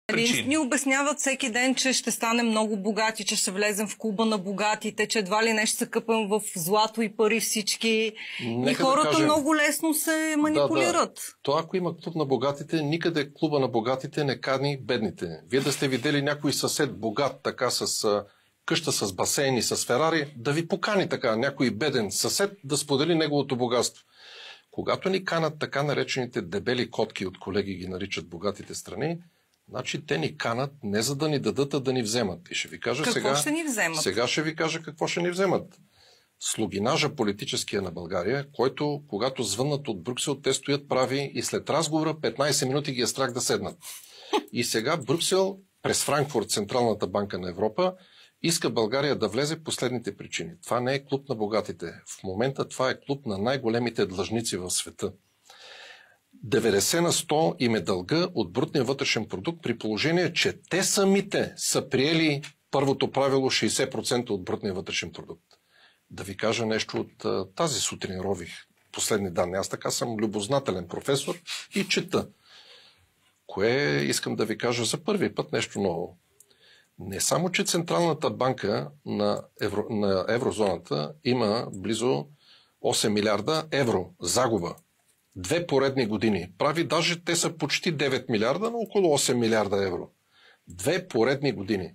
причини. Ни обясняват всеки ден, че ще станем много богати, че ще влезем в клуба на богатите, че едва ли не ще се къпем в злато и пари всички. Нека и хората да кажем, много лесно се манипулират. Да. То ако има клуб на богатите, никъде клуба на богатите не кани бедните. Вие да сте видели някой съсед богат, така с къща с басейн и с Ферари, да ви покани така някой беден съсед да сподели неговото богатство. Когато ни канат така наречените дебели котки, от колеги ги наричат богатите страни, значи те ни канат не за да ни дадат, а да ни вземат. И ще ви кажа какво ще ни вземат? Сега ще ви кажа какво ще ни вземат. Слугинажа политическия на България, който, когато звъннат от Брюксел, те стоят прави и след разговора 15 минути ги е страх да седнат. И сега Брюксел, през Франкфурт, Централната банка на Европа, иска България да влезе по следните причини. Това не е клуб на богатите. В момента това е клуб на най-големите длъжници в света. 90 на 100 им е дълга от брутния вътрешен продукт, при положение, че те самите са приели първото правило 60% от брутния вътрешен продукт. Да ви кажа нещо от тази сутрин рових последни данни. Аз така съм любознателен професор и чета. Кое искам да ви кажа за първи път нещо ново. Не само, че Централната банка на еврозоната има близо 8 милиарда евро загуба. 2 поредни години. Прави даже те са почти 9 милиарда, но около 8 милиарда евро. 2 поредни години.